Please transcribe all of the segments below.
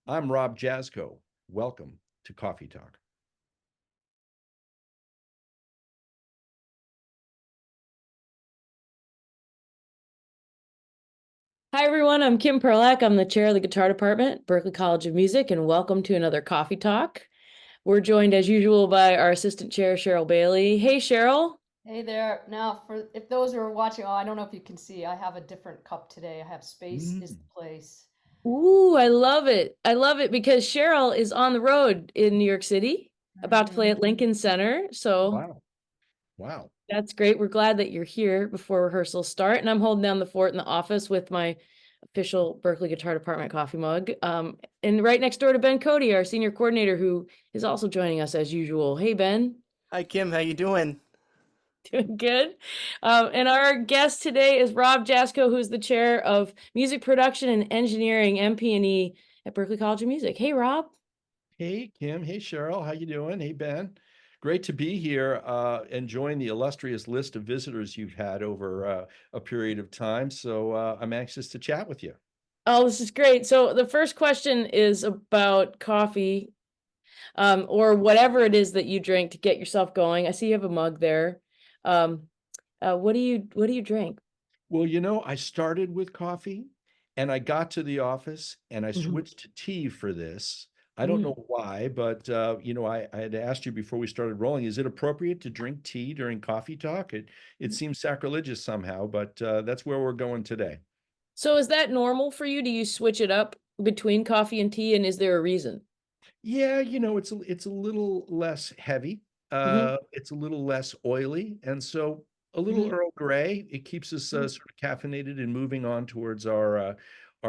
I'm Rob Jaczko. Welcome to Coffee Talk. Hi, everyone. I'm Kim Perlak. I'm the chair of the guitar department, Berklee College of Music, and welcome to another Coffee Talk. We're joined as usual by our assistant chair, Sheryl Bailey. Hey, Sheryl. Hey there. Now, for if those who are watching, I don't know if you can see, I have a different cup today. I have Space is Mm, the Place. Ooh, I love it. I love it because Sheryl is on the road in New York City, about to play Mhm. at Lincoln Center. So wow. Wow. that's great. We're glad that you're here before rehearsals start. And I'm holding down the fort in the office with my official Berklee Guitar Department coffee mug. And right next door to Ben Cody, our senior coordinator, who is also joining us as usual. Hey, Ben. Hi Kim, how you doing? Doing good. And our guest today is Rob Jaczko, who's the chair of music production and engineering, MP&E at Berklee College of Music. Hey, Rob. Hey, Kim. Hey, Cheryl. How you doing? Hey, Ben. Great to be here, enjoying the illustrious list of visitors you've had over a period of time. So I'm anxious to chat with you. Oh, this is great. So the first question is about coffee, or whatever it is that you drink to get yourself going. I see you have a mug there. Um, what do you drink? Well, I started with coffee and I got to the office and I Mhm. switched to tea for this. I don't Mm. know why, but I had asked you before we started rolling, is it appropriate to drink tea during coffee talk? It seems sacrilegious somehow, but that's where we're going today. So is that normal for you? Do you switch it up between coffee and tea, and is there a reason? Yeah, it's a little less heavy. Hmm. It's a little less oily, and so a little Hmm. Earl Grey. It keeps us sort of caffeinated and moving on towards our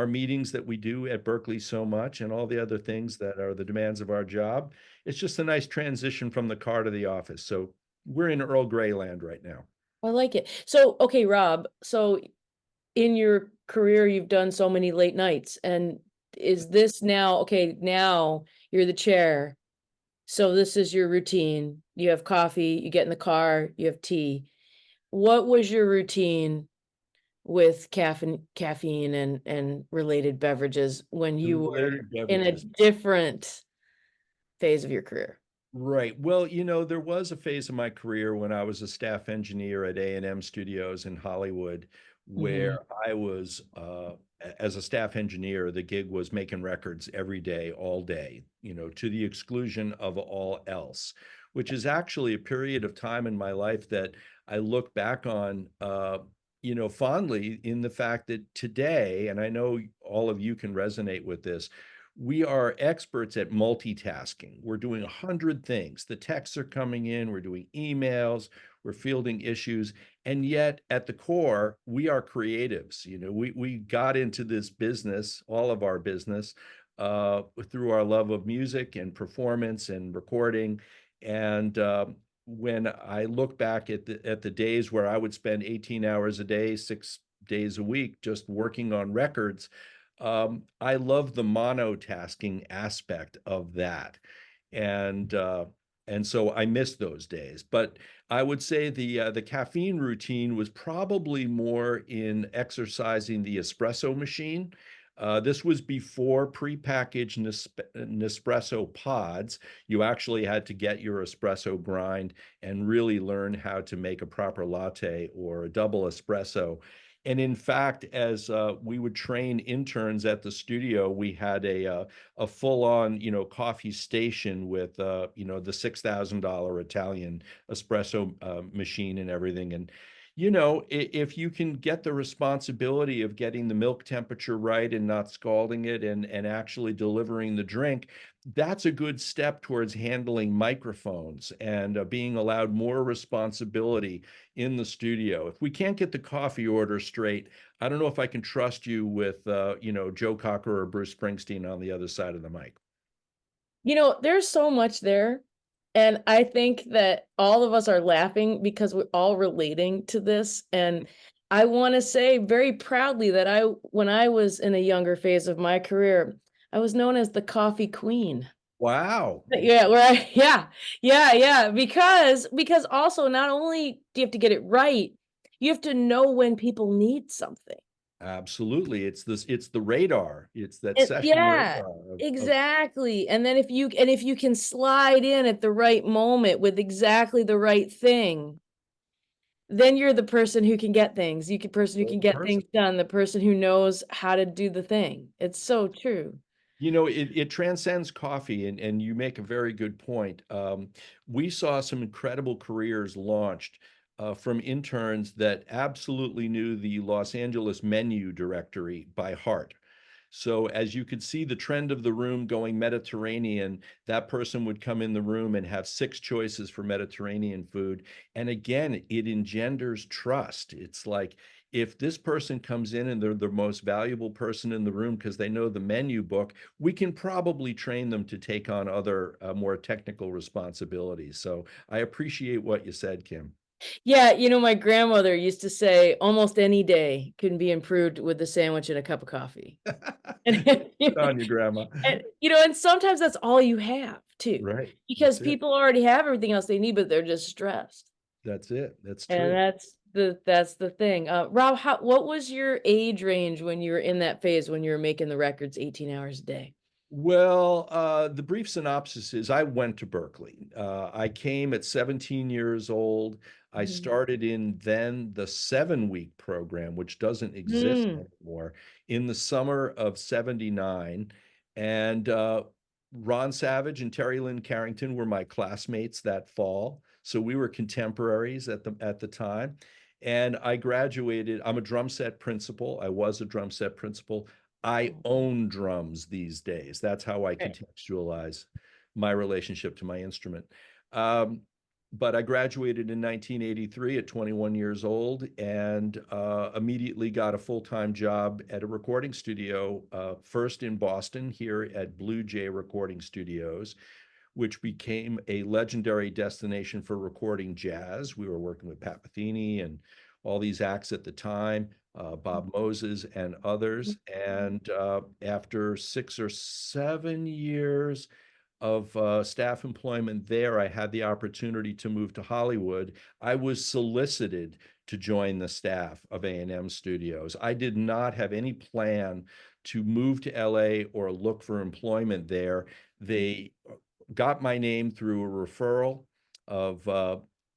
meetings that we do at Berkeley so much, and all the other things that are the demands of our job. It's just a nice transition from the car to the office. So we're in Earl Grey land right now. I like it. So, okay, Rob, so in your career, you've done so many late nights, and is this now, okay, now you're the chair. So this is your routine. You have coffee, you get in the car, you have tea. What was your routine with caffeine and related beverages when The you were related in a beverages. different phase of your career? Right. Well, there was a phase of my career when I was a staff engineer at A&M Studios in Hollywood, Hmm. where I was, as a staff engineer, the gig was making records every day, all day, to the exclusion of all else, which is actually a period of time in my life that I look back on, fondly in the fact that today, and I know all of you can resonate with this, we are experts at multitasking. We're doing 100 things. The texts are coming in, we're doing emails, we're fielding issues. And yet, at the core, we are creatives. We got into this business, all of our business, through our love of music and performance and recording. And when I look back at the days where I would spend 18 hours a day, 6 days a week, just working on records, I love the monotasking aspect of that. And and so I miss those days. But I would say the caffeine routine was probably more in exercising the espresso machine. This was before prepackaged Nespresso pods. You actually had to get your espresso grind and really learn how to make a proper latte or a double espresso. And in fact, as we would train interns at the studio, we had a full-on, coffee station with, the $6,000 Italian espresso machine and everything. And if you can get the responsibility of getting the milk temperature right and not scalding it and actually delivering the drink, that's a good step towards handling microphones and being allowed more responsibility in the studio. If we can't get the coffee order straight, I don't know if I can trust you with, Joe Cocker or Bruce Springsteen on the other side of the mic. There's so much there. And I think that all of us are laughing because we're all relating to this. And I want to say very proudly that when I was in a younger phase of my career, I was known as the coffee queen. Wow. Yeah, yeah, because also not only do you have to get it right, you have to know when people need something. Absolutely. It's the radar. It's that And session yeah, radar of exactly. And then if you can slide in at the right moment with exactly the right thing, then you're the person who can get things. You can person who the can get person. things done, the person who knows how to do the thing. It's so true. You know, it transcends coffee, and you make a very good point. We saw some incredible careers launched from interns that absolutely knew the Los Angeles menu directory by heart. So as you could see the trend of the room going Mediterranean, that person would come in the room and have six choices for Mediterranean food. And again, it engenders trust. It's like if this person comes in and they're the most valuable person in the room because they know the menu book, we can probably train them to take on other more technical responsibilities. So I appreciate what you said, Kim. Yeah, my grandmother used to say almost any day can be improved with a sandwich and a cup of coffee. And, Good on you, Grandma. and sometimes that's all you have too, Right. because That's it. people already have everything else they need, but they're just stressed. That's it. That's And true. that's the thing. Rob, what was your age range when you were in that phase when you were making the records 18 hours a day? Well, the brief synopsis is I went to Berkeley. I came at 17 years old. I Mhm. started in then the 7-week program, which doesn't exist Mm. anymore, in the summer of 79. And Ron Savage and Terry Lynn Carrington were my classmates that fall. So we were contemporaries at the time. And I graduated. I'm a drum set principal. I was a drum set principal. I own drums these days. That's how I Right. contextualize my relationship to my instrument. Um, but I graduated in 1983 at 21 years old and immediately got a full-time job at a recording studio, first in Boston here at Blue Jay Recording Studios, which became a legendary destination for recording jazz. We were working with Pat Metheny and all these acts at the time, Bob Moses and others. And after 6 or 7 years of staff employment there, I had the opportunity to move to Hollywood. I was solicited to join the staff of A&M Studios. I did not have any plan to move to LA or look for employment there. They got my name through a referral of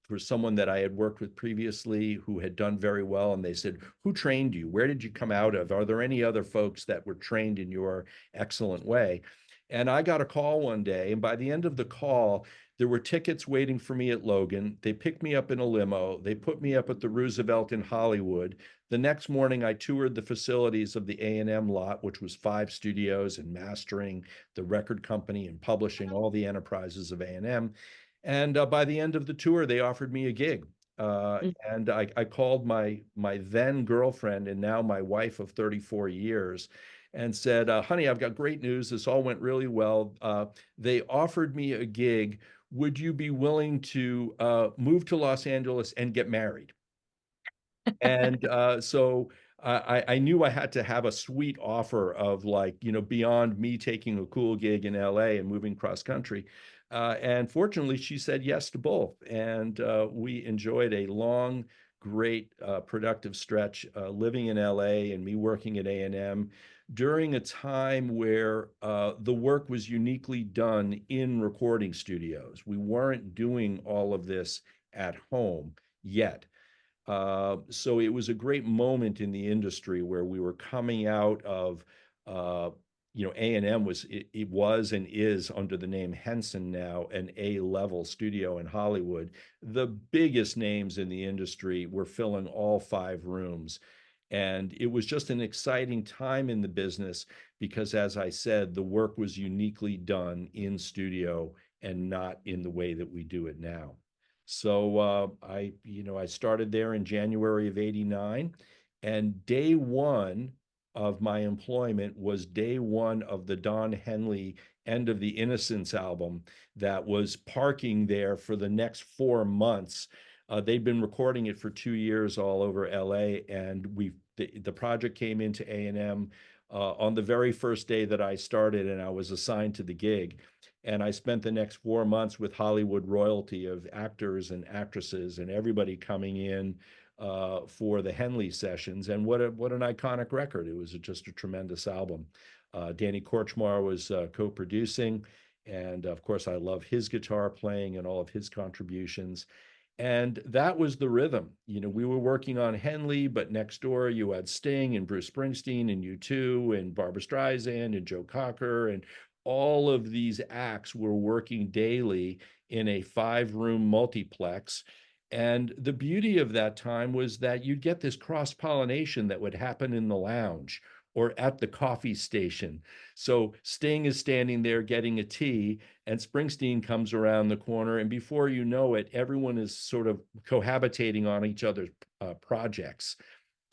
for someone that I had worked with previously who had done very well. And they said, "Who trained you? Where did you come out of? Are there any other folks that were trained in your excellent way?" And I got a call one day, and by the end of the call, there were tickets waiting for me at Logan. They picked me up in a limo. They put me up at the Roosevelt in Hollywood. The next morning, I toured the facilities of the A&M lot, which was 5 studios and mastering, the record company and publishing, all the enterprises of A&M. And by the end of the tour, they offered me a gig. Mm. And I called my then girlfriend and now my wife of 34 years and said, "Honey, I've got great news. This all went really well. They offered me a gig. Would you be willing to move to Los Angeles and get married?" And so I knew I had to have a sweet offer of like, beyond me taking a cool gig in LA and moving cross country. And fortunately, she said yes to both. And we enjoyed a long, great, productive stretch living in LA and me working at A&M during a time where the work was uniquely done in recording studios. We weren't doing all of this at home yet. So it was a great moment in the industry where we were coming out of, A&M it was and is under the name Henson now an A-level studio in Hollywood. The biggest names in the industry were filling all 5 rooms. And it was just an exciting time in the business because, as I said, the work was uniquely done in studio and not in the way that we do it now. So I started there in January of '89, and day one of my employment was day one of the Don Henley End of the Innocence album that was parking there for the next 4 months. They'd been recording it for 2 years all over LA, and the project came into A&M on the very first day that I started, and I was assigned to the gig. And I spent the next 4 months with Hollywood royalty of actors and actresses and everybody coming in for the Henley sessions. And what an iconic record. It was just a tremendous album. Danny Korchmar was co-producing. And of course, I love his guitar playing and all of his contributions. And that was the rhythm. You know, we were working on Henley, but next door you had Sting and Bruce Springsteen and U2 and Barbra Streisand and Joe Cocker. And all of these acts were working daily in a 5-room multiplex. And the beauty of that time was that you'd get this cross-pollination that would happen in the lounge or at the coffee station. So Sting is standing there getting a tea, and Springsteen comes around the corner, and before you know it, everyone is sort of cohabitating on each other's projects.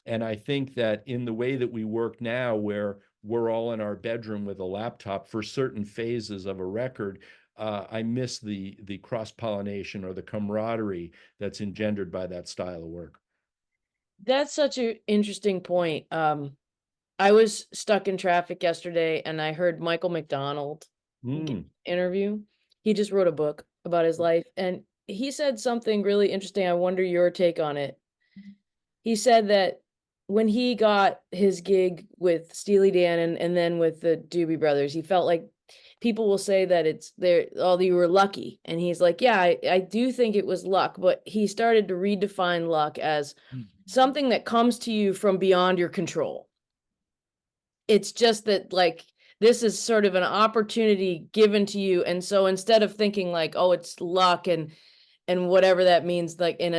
And I think that in the way that we work now, where we're all in our bedroom with a laptop for certain phases of a record, I miss the cross-pollination or the camaraderie that's engendered by that style of work. That's such an interesting point. I was stuck in traffic yesterday and I heard Michael McDonald interview. He just wrote a book about his life and he said something really interesting. I wonder your take on it. He said that when he got his gig with Steely Dan and then with the Doobie Brothers, he felt like people will say that it's there, oh, you were lucky. And he's like, yeah, I do think it was luck, but he started to redefine luck as something that comes to you from beyond your control. It's just that like this is sort of an opportunity given to you. And so instead of thinking like, oh, it's luck and whatever that means, like in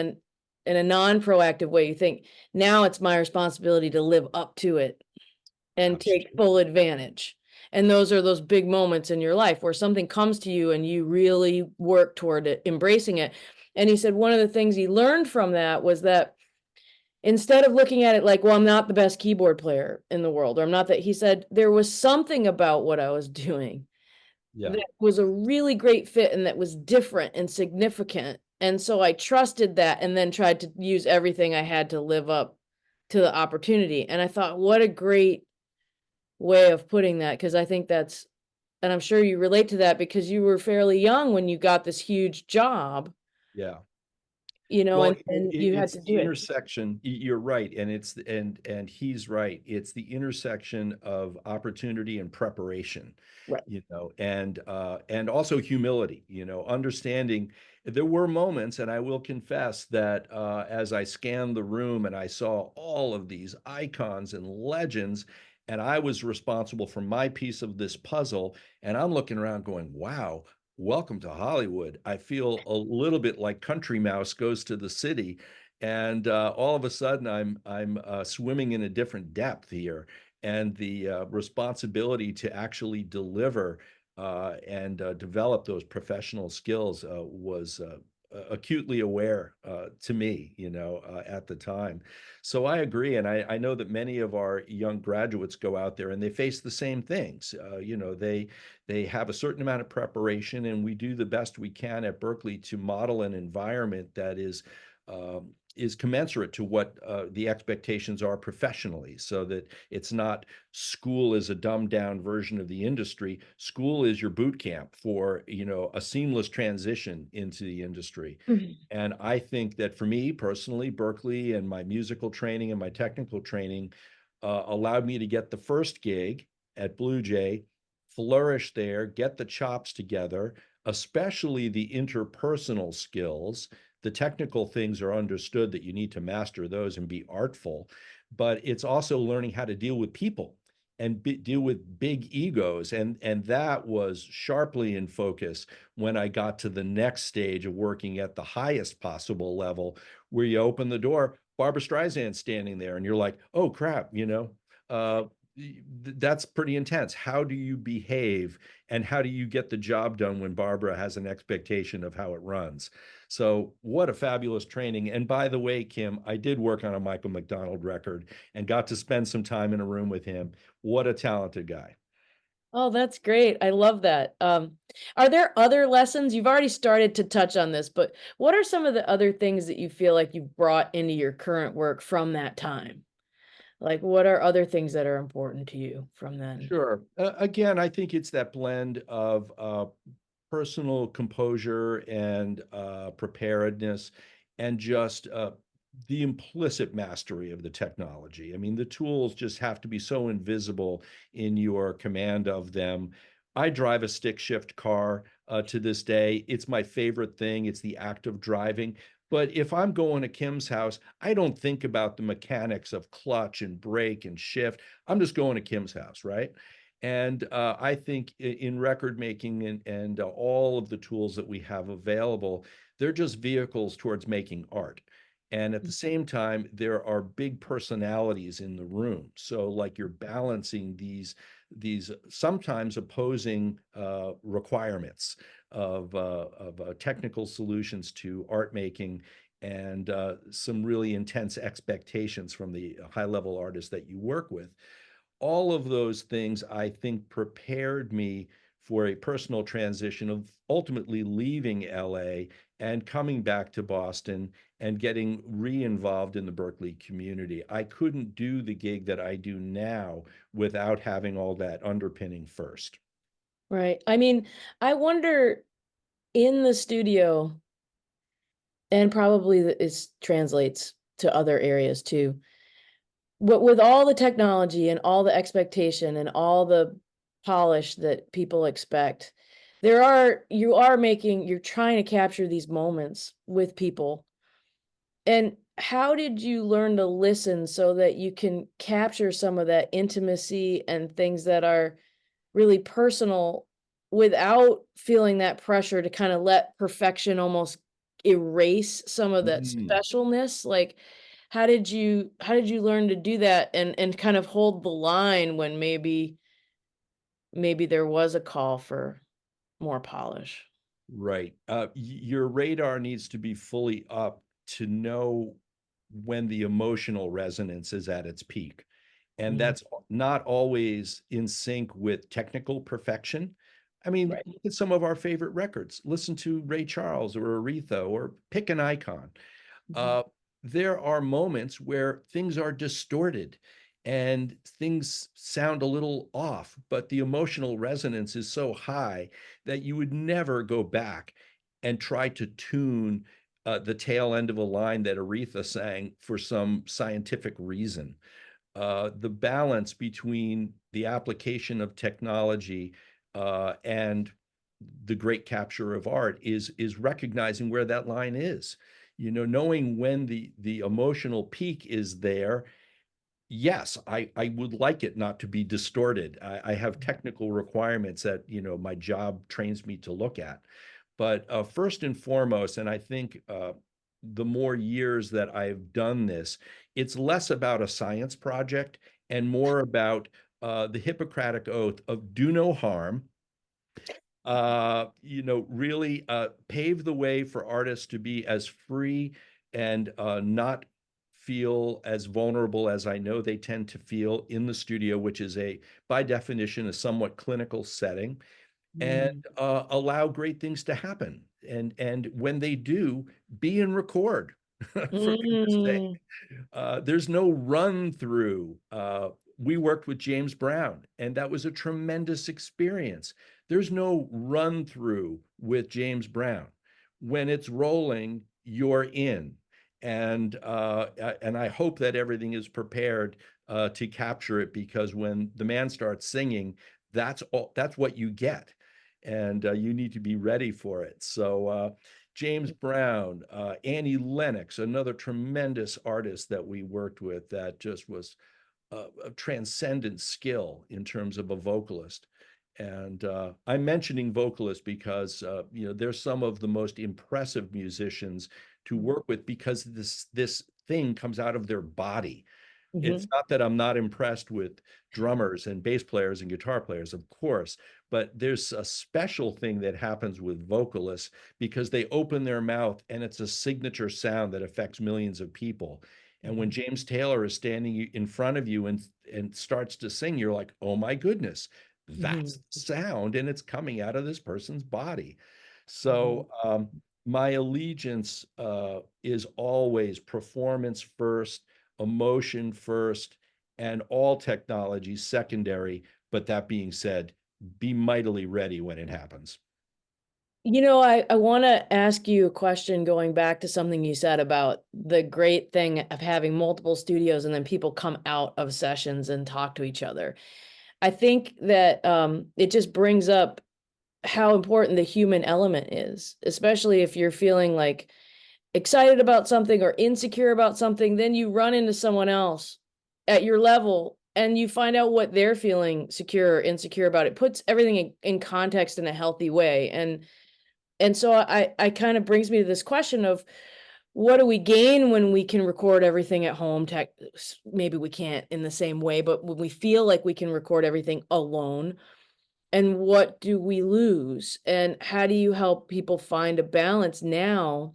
a non-proactive way, you think now it's my responsibility to live up to it and take full advantage. And those are those big moments in your life where something comes to you and you really work toward it, embracing it. And he said one of the things he learned from that was that instead of looking at it like, well, I'm not the best keyboard player in the world, or I'm not that, he said there was something about what I was doing that was a really great fit and that was different and significant. And so I trusted that and then tried to use everything I had to live up to the opportunity. And I thought, what a great way of putting that, because I think that's, and I'm sure you relate to that because you were fairly young when you got this huge job. Yeah. You know, Well, and you had it's to the do it. intersection. You're right, and it's and he's right. It's the intersection of opportunity and preparation, Right. you know, and also humility. You know, understanding there were moments, and I will confess that as I scanned the room and I saw all of these icons and legends, and I was responsible for my piece of this puzzle, and I'm looking around going, "Wow." Welcome to Hollywood. I feel a little bit like Country Mouse goes to the city, and all of a sudden I'm swimming in a different depth here, and the responsibility to actually deliver and develop those professional skills was acutely aware to me, you know, at the time. So I agree, and I know that many of our young graduates go out there and they face the same things. You know, they have a certain amount of preparation, and we do the best we can at Berklee to model an environment that is commensurate to what the expectations are professionally, so that it's not school is a dumbed down version of the industry. School is your boot camp for, you know, a seamless transition into the industry. And I think that for me personally, Berklee and my musical training and my technical training allowed me to get the first gig at Blue Jay, flourish there, get the chops together, especially the interpersonal skills. The technical things are understood that you need to master those and be artful, but it's also learning how to deal with people and deal with big egos. And that was sharply in focus when I got to the next stage of working at the highest possible level, where you open the door, Barbra Streisand standing there, and you're like, oh crap, you know, that's pretty intense. How do you behave and how do you get the job done when Barbara has an expectation of how it runs? So what a fabulous training. And by the way, Kim, I did work on a Michael McDonald record and got to spend some time in a room with him. What a talented guy. Oh, that's great. I love that. Are there other lessons? You've already started to touch on this, but what are some of the other things that you feel like you've brought into your current work from that time? Like, what are other things that are important to you from then? Sure. Again, I think it's that blend of personal composure and preparedness, and just the implicit mastery of the technology. I mean, the tools just have to be so invisible in your command of them. I drive a stick shift car to this day. It's my favorite thing. It's the act of driving. But if I'm going to Kim's house, I don't think about the mechanics of clutch and brake and shift. I'm just going to Kim's house, right? And I think in record making and all of the tools that we have available, they're just vehicles towards making art. And at the same time, there are big personalities in the room. So like you're balancing these sometimes opposing requirements of technical solutions to art making and some really intense expectations from the high level artists that you work with. All of those things, I think, prepared me for a personal transition of ultimately leaving LA and coming back to Boston and getting re-involved in the Berklee community. I couldn't do the gig that I do now without having all that underpinning first. Right. I mean, I wonder in the studio, and probably it translates to other areas too. But with all the technology and all the expectation and all the polish that people expect, you're trying to capture these moments with people. And how did you learn to listen so that you can capture some of that intimacy and things that are really personal without feeling that pressure to kind of let perfection almost erase some of that Mm. specialness? Like, how did you learn to do that and kind of hold the line when maybe there was a call for more polish? Right. Your radar needs to be fully up to know when the emotional resonance is at its peak. And Mhm. that's not always in sync with technical perfection. I mean, Right. look at some of our favorite records. Listen to Ray Charles or Aretha or pick an icon. Mhm. uh, there are moments where things are distorted and things sound a little off, but the emotional resonance is so high that you would never go back and try to tune the tail end of a line that Aretha sang for some scientific reason. The balance between the application of technology and the great capture of art is recognizing where that line is. You know, knowing when the emotional peak is there. Yes, I would like it not to be distorted. I have technical requirements that, you know, my job trains me to look at. But first and foremost, and I think the more years that I've done this, it's less about a science project and more about the Hippocratic Oath of do no harm. You know, really pave the way for artists to be as free and not feel as vulnerable as I know they tend to feel in the studio, which is by definition, a somewhat clinical setting, and Mm. allow great things to happen. And when they do, be and record, for goodness sake. Mm. There's no run through. We worked with James Brown, and that was a tremendous experience. There's no run through with James Brown. When it's rolling, you're in. And I hope that everything is prepared to capture it, because when the man starts singing, that's what you get. And you need to be ready for it. So James Brown, Annie Lennox, another tremendous artist that we worked with that just was a transcendent skill in terms of a vocalist. And I'm mentioning vocalists because you know, they're some of the most impressive musicians to work with, because this thing comes out of their body. It's Mhm. not that I'm not impressed with drummers and bass players and guitar players, of course, but there's a special thing that happens with vocalists because they open their mouth and it's a signature sound that affects millions of people. And when Mhm. James Taylor is standing in front of you and starts to sing, you're like, oh my goodness, that's Mhm. the sound, and it's coming out of this person's body. Mhm. So my allegiance is always performance first, emotion first, and all technology secondary. But that being said, be mightily ready when it happens. I want to ask you a question going back to something you said about the great thing of having multiple studios and then people come out of sessions and talk to each other. I think that it just brings up how important the human element is, especially if you're feeling like excited about something or insecure about something, then you run into someone else at your level and you find out what they're feeling secure or insecure about. It puts everything in context in a healthy way. And so I kind of brings me to this question of what do we gain when we can record everything at home? Maybe we can't in the same way, but when we feel like we can record everything alone, and what do we lose? And how do you help people find a balance now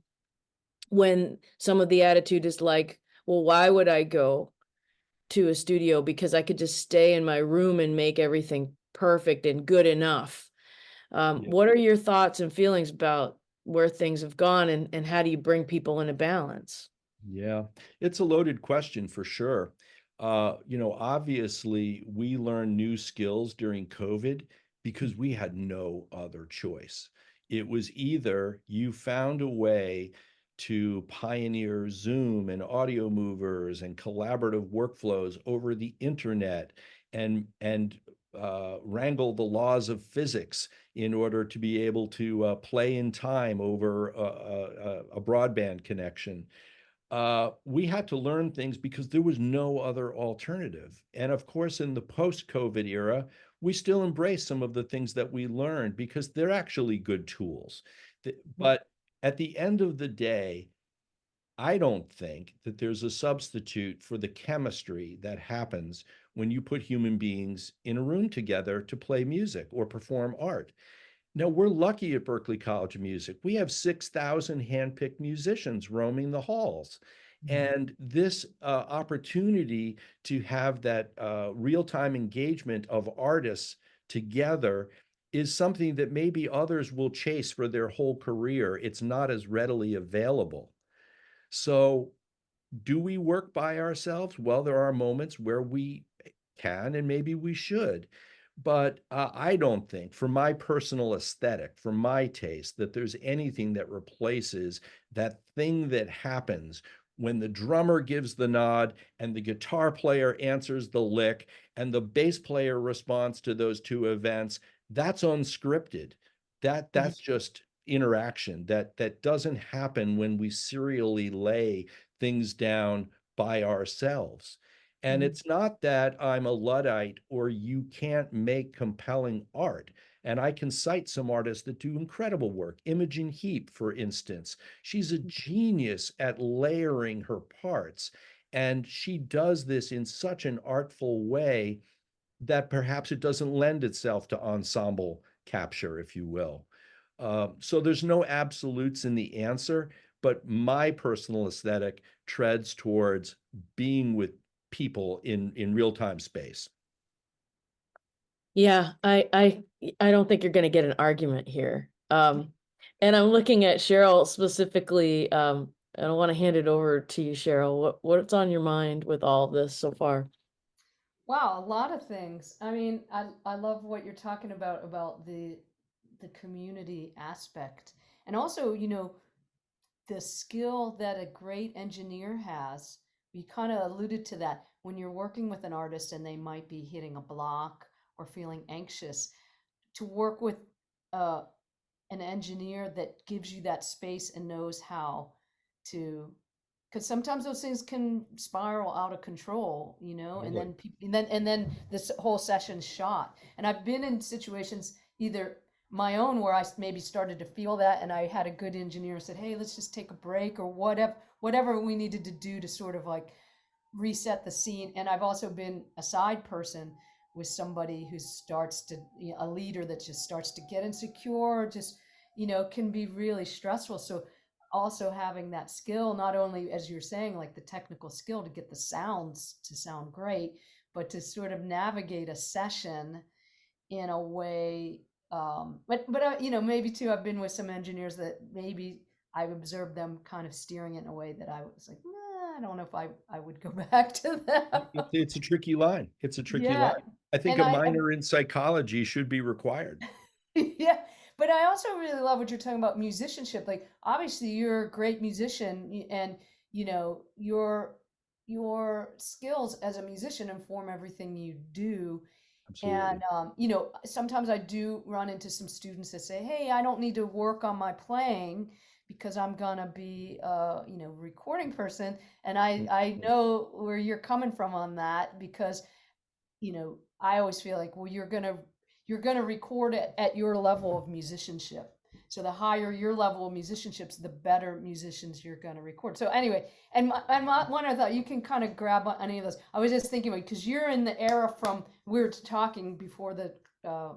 when some of the attitude is like, well, why would I go to a studio because I could just stay in my room and make everything perfect and good enough? Yeah. What are your thoughts and feelings about where things have gone and how do you bring people into balance? Yeah, it's a loaded question for sure. Obviously, we learned new skills during COVID because we had no other choice. It was either you found a way to pioneer Zoom and audio movers and collaborative workflows over the internet and wrangle the laws of physics in order to be able to play in time over a broadband connection. We had to learn things because there was no other alternative. And of course, in the post-COVID era, we still embrace some of the things that we learned because they're actually good tools. But at the end of the day, I don't think that there's a substitute for the chemistry that happens when you put human beings in a room together to play music or perform art. Now, we're lucky at Berklee College of Music. We have 6,000 handpicked musicians roaming the halls. And this opportunity to have that real-time engagement of artists together is something that maybe others will chase for their whole career. It's not as readily available. So do we work by ourselves? Well, there are moments where we can and maybe we should. But I don't think, for my personal aesthetic, for my taste, that there's anything that replaces that thing that happens when the drummer gives the nod and the guitar player answers the lick and the bass player responds to those two events. That's unscripted. That's just interaction that doesn't happen when we serially lay things down by ourselves. And it's not that I'm a Luddite or you can't make compelling art. And I can cite some artists that do incredible work. Imogen Heap, for instance, she's a genius at layering her parts. And she does this in such an artful way that perhaps it doesn't lend itself to ensemble capture, if you will. So there's no absolutes in the answer, but my personal aesthetic treads towards being with people in real-time space. Yeah, I don't think you're going to get an argument here. And I'm looking at Sheryl specifically, and I want to hand it over to you, Sheryl. What's on your mind with all of this so far? Wow, a lot of things. I mean, I love what you're talking about the community aspect. And also, the skill that a great engineer has. You kind of alluded to that when you're working with an artist and they might be hitting a block or feeling anxious, to work with uh, an engineer that gives you that space and knows how to, because sometimes those things can spiral out of control, and Totally. then and then this whole session's shot. And I've been in situations, either my own, where I maybe started to feel that, and I had a good engineer and said, "Hey, let's just take a break," or whatever we needed to do to sort of like reset the scene. And I've also been a side person with somebody who starts to, a leader that just starts to get insecure, just, can be really stressful. So also having that skill, not only, as you're saying, like the technical skill to get the sounds to sound great, but to sort of navigate a session in a way. But maybe too, I've been with some engineers that maybe I've observed them kind of steering it in a way that I was like, nah, I don't know if I would go back to that. It's a tricky line. It's a tricky Yeah. line. I think And a I minor in psychology should be required. Yeah, but I also really love what you're talking about musicianship. Like, obviously, you're a great musician, and you know your skills as a musician inform everything you do. And Absolutely. sometimes I do run into some students that say, "Hey, I don't need to work on my playing because I'm gonna be recording person." And I Mhm. know where you're coming from on that because I always feel like, well, you're gonna record at your level of musicianship. So the higher your level of musicianship, the better musicians you're gonna record. So anyway, one I thought you can kind of grab on any of those. I was just thinking because you're in the era from we were talking before the uh,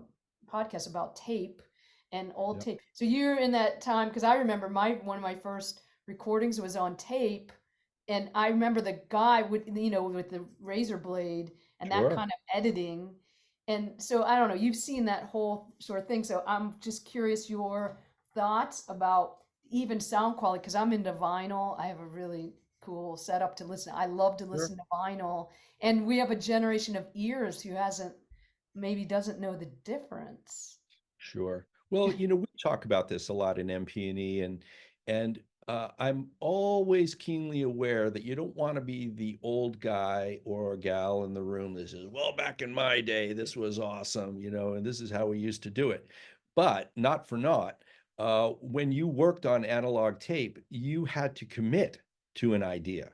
podcast about tape and old Yep. tape. So you're in that time because I remember my one of my first recordings was on tape, and I remember the guy with the razor blade and that Sure. kind of editing. And so I don't know, you've seen that whole sort of thing. So I'm just curious your thoughts about even sound quality because I'm into vinyl. I have a really cool setup to listen. I love to Sure. listen to vinyl. And we have a generation of ears who hasn't maybe doesn't know the difference. Sure. Well, we talk about this a lot in MP&E, and I'm always keenly aware that you don't want to be the old guy or gal in the room that says, "Well, back in my day, this was awesome, and this is how we used to do it." But not for naught, when you worked on analog tape, you had to commit to an idea.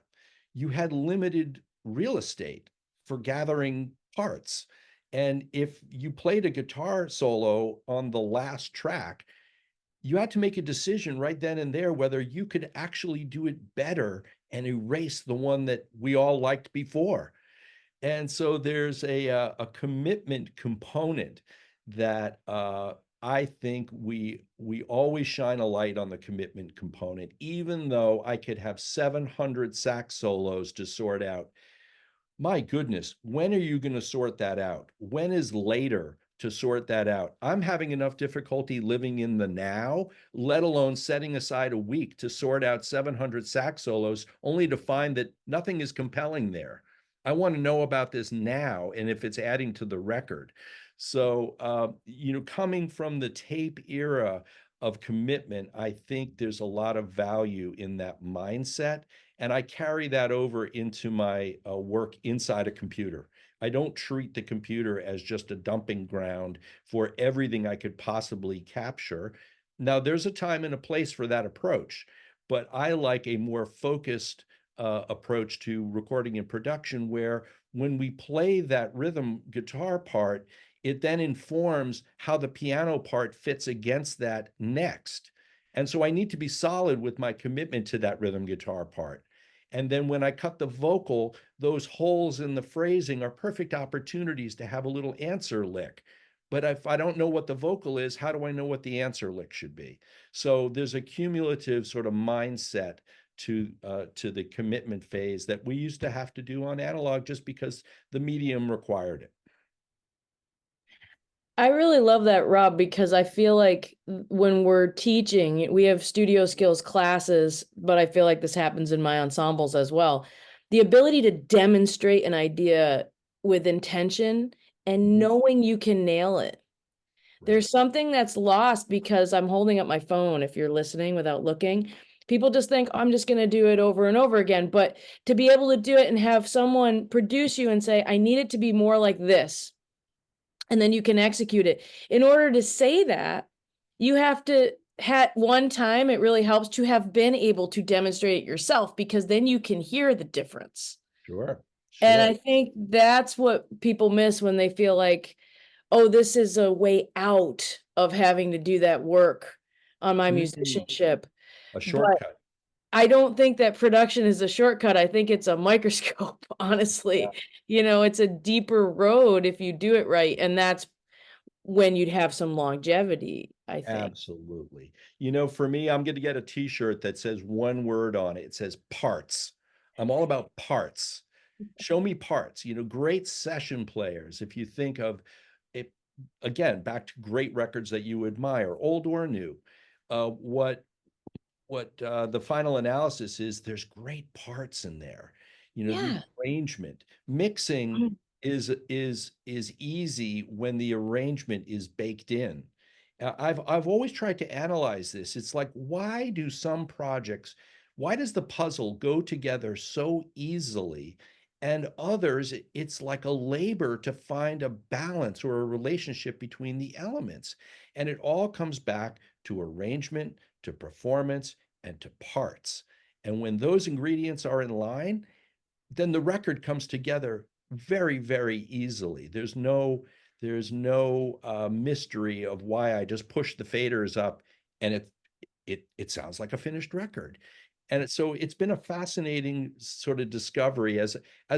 You had limited real estate for gathering parts. And if you played a guitar solo on the last track, you had to make a decision right then and there whether you could actually do it better and erase the one that we all liked before. And so there's a commitment component that I think we always shine a light on the commitment component, even though I could have 700 sax solos to sort out. My goodness, when are you going to sort that out? When is later to sort that out? I'm having enough difficulty living in the now, let alone setting aside a week to sort out 700 sax solos, only to find that nothing is compelling there. I want to know about this now and if it's adding to the record. So, coming from the tape era of commitment, I think there's a lot of value in that mindset, and I carry that over into my work inside a computer. I don't treat the computer as just a dumping ground for everything I could possibly capture. Now, there's a time and a place for that approach, but I like a more focused approach to recording and production where when we play that rhythm guitar part, it then informs how the piano part fits against that next. And so I need to be solid with my commitment to that rhythm guitar part. And then when I cut the vocal, those holes in the phrasing are perfect opportunities to have a little answer lick. But if I don't know what the vocal is, how do I know what the answer lick should be? So there's a cumulative sort of mindset to the commitment phase that we used to have to do on analog just because the medium required it. I really love that, Rob, because I feel like when we're teaching, we have studio skills classes, but I feel like this happens in my ensembles as well. The ability to demonstrate an idea with intention and Mhm. knowing you can nail it. Right. There's something that's lost because I'm holding up my phone if you're listening without looking. People just think, "Oh, I'm just going to do it over and over again." But to be able to do it and have someone produce you and say, "I need it to be more like this," and then you can execute it. In order to say that, you have to at one time, it really helps to have been able to demonstrate it yourself because then you can hear the difference. Sure. And Sure. I think that's what people miss when they feel like, oh, this is a way out of having to do that work on my Mhm. musicianship. A But shortcut. I don't think that production is a shortcut. I think it's a microscope, Yeah. honestly. It's a deeper road if you do it right. And that's when you'd have some longevity, I think. Absolutely. For me, I'm going to get a t-shirt that says one word on it. It says parts. I'm all about parts. Show me parts. Great session players. If you think of it, again, back to great records that you admire, old or new, what the final analysis is, there's great parts in there. The Yeah. arrangement, mixing Mm. is easy when the arrangement is baked in. I've always tried to analyze this. It's like, why do some projects, why does the puzzle go together so easily? And others, it's like a labor to find a balance or a relationship between the elements. And it all comes back to arrangement, to performance, and to parts. And when those ingredients are in line, then the record comes together very, very easily. There's no mystery of why I just push the faders up and it sounds like a finished record. And so it's been a fascinating sort of discovery. As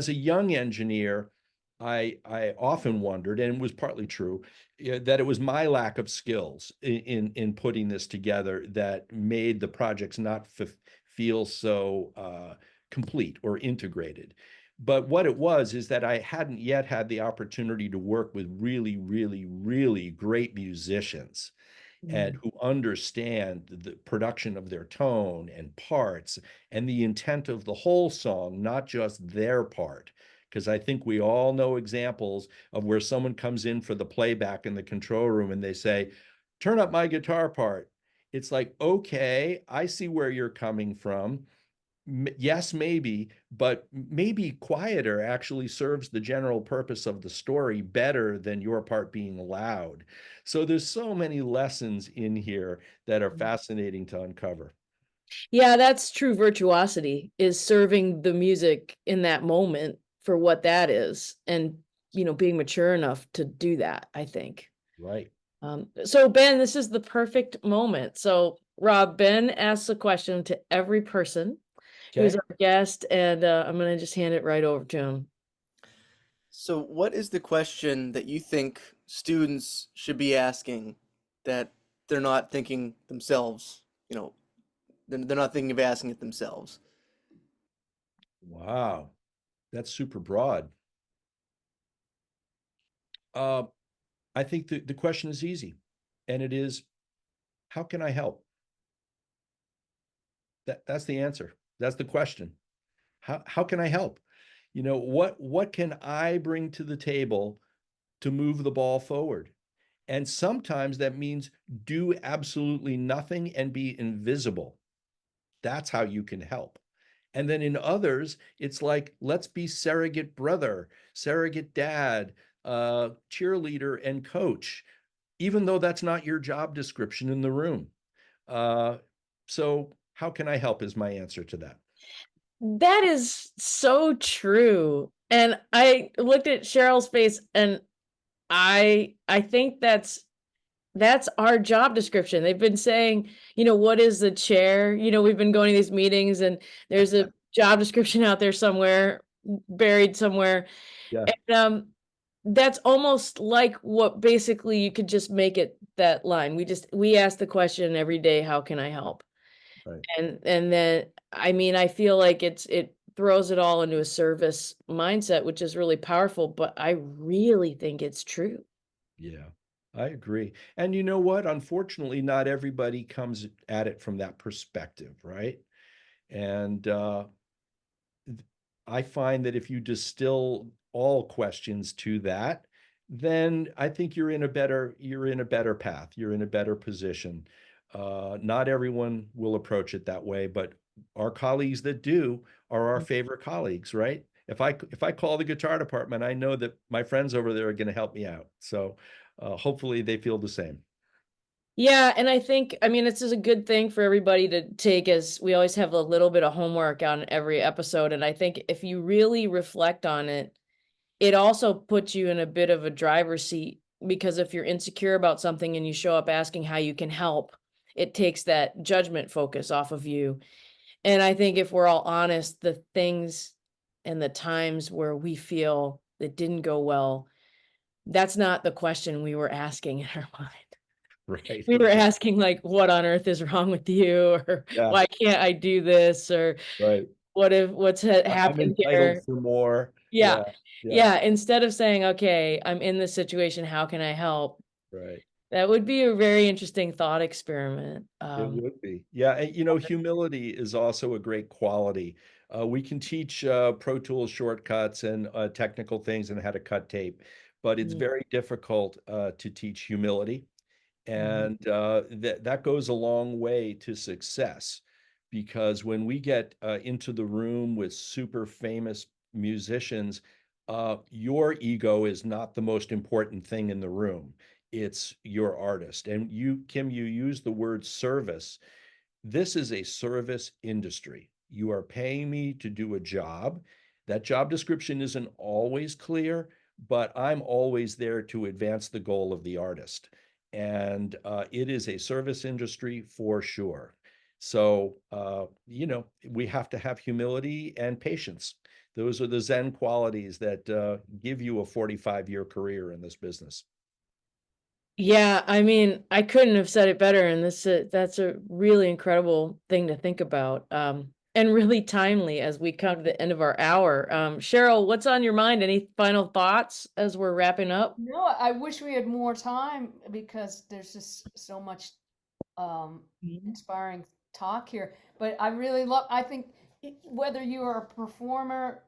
a young engineer, I often wondered, and it was partly true, that it was my lack of skills in putting this together that made the projects not feel so complete or integrated. But what it was is that I hadn't yet had the opportunity to work with really, really, really great musicians and Mm. who understand the production of their tone and parts and the intent of the whole song, not just their part. Because I think we all know examples of where someone comes in for the playback in the control room and they say, turn up my guitar part. It's like, okay, I see where you're coming from. Yes, maybe, but maybe quieter actually serves the general purpose of the story better than your part being loud. So there's so many lessons in here that are fascinating to uncover. Yeah, that's true virtuosity, is serving the music in that moment for what that is, and, being mature enough to do that, I think. Right. So Ben, this is the perfect moment. So Rob, Ben asks a question to every person who's Okay. our guest, and I'm gonna just hand it right over to him. So, what is the question that you think students should be asking that they're not thinking themselves? They're not thinking of asking it themselves. Wow. That's super broad. Uh, I think the question is easy, and it is, how can I help? That's the answer. That's the question. How can I help? What can I bring to the table to move the ball forward? And sometimes that means do absolutely nothing and be invisible. That's how you can help. And then in others, it's like, let's be surrogate brother, surrogate dad, cheerleader, and coach, even though that's not your job description in the room. Uh, so, how can I help is my answer to that. That is so true. And I looked at Cheryl's face, and I think that's our job description. They've been saying, what is the chair? We've been going to these meetings, and there's a job description out there somewhere, buried somewhere. Yeah, And that's almost like what basically you could just make it that line. We ask the question every day, how can I help? right. And then I mean, I feel like it throws it all into a service mindset, which is really powerful, but I really think it's true. Yeah, I agree. And you know what? Unfortunately, not everybody comes at it from that perspective, right? And I find that if you distill all questions to that, then I think you're in a better path. You're in a better position. Not everyone will approach it that way, but our colleagues that do are our favorite colleagues, right? If I call the guitar department, I know that my friends over there are going to help me out. So hopefully they feel the same. Yeah, and I think, I mean, it's just a good thing for everybody to take, as we always have a little bit of homework on every episode. And I think if you really reflect on it, it also puts you in a bit of a driver's seat, because if you're insecure about something and you show up asking how you can help, it takes that judgment focus off of you. And I think if we're all honest, the things and the times where we feel that didn't go well, that's not the question we were asking in our mind. Right. We were Exactly. asking, like, what on earth is wrong with you? Or Yeah. why can't I do this? Or Right. what's I'm happened entitled here? for more. Yeah. Yeah. Yeah. Yeah. Instead of saying, okay, I'm in this situation, how can I help? Right. That would be a very interesting thought experiment. It would be. Yeah, and humility is also a great quality. We can teach Pro Tools shortcuts and technical things and how to cut tape, but it's Mm, very difficult to teach humility. And that goes a long way to success, because when we get into the room with super famous musicians, your ego is not the most important thing in the room. It's your artist. And you, Kim, you use the word service. This is a service industry. You are paying me to do a job. That job description isn't always clear, but I'm always there to advance the goal of the artist. And it is a service industry for sure. So, we have to have humility and patience. Those are the Zen qualities that give you a 45-year career in this business. Yeah, I mean, I couldn't have said it better, and that's a really incredible thing to think about, and really timely as we come to the end of our hour. Sheryl, what's on your mind? Any final thoughts as we're wrapping up? No, I wish we had more time because there's just so much inspiring talk here. But I really love, I think whether you are a performer,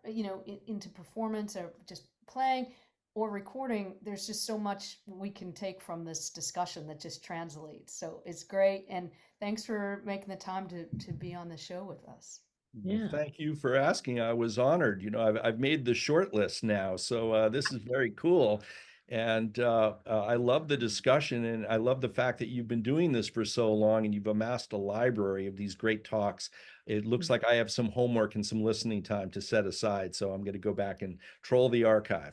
into performance or just playing or recording, there's just so much we can take from this discussion that just translates. So it's great. And thanks for making the time to be on the show with us. Well, Yeah. thank you for asking. I was honored. I've made the short list now, so this is very cool. And I love the discussion, and I love the fact that you've been doing this for so long and you've amassed a library of these great talks. It looks like I have some homework and some listening time to set aside, so I'm going to go back and troll the archive.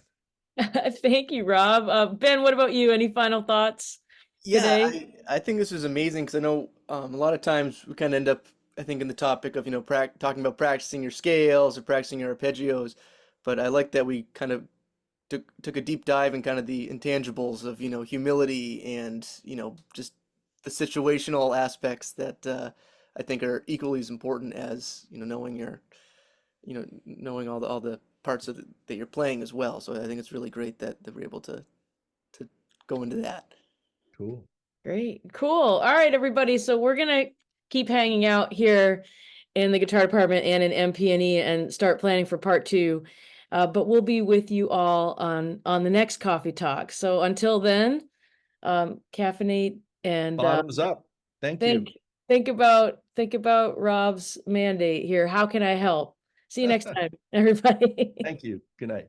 Thank you, Rob. Ben, what about you? Any final thoughts Yeah, today? I think this was amazing because I know a lot of times we kind of end up, I think, in the topic of, talking about practicing your scales or practicing your arpeggios, but I like that we kind of took a deep dive in kind of the intangibles of, humility and, just the situational aspects that I think are equally as important as, knowing all the parts of that you're playing as well. So I think it's really great that we're able to go into that. Cool. Great. Cool. All right, everybody. So we're gonna keep hanging out here in the guitar department and in MP&E and start planning for part 2. But we'll be with you all on the next coffee talk. So until then, caffeinate and Bottoms up. Thank you. think about Rob's mandate here. How can I help? See you next time, everybody. Thank you. Good night.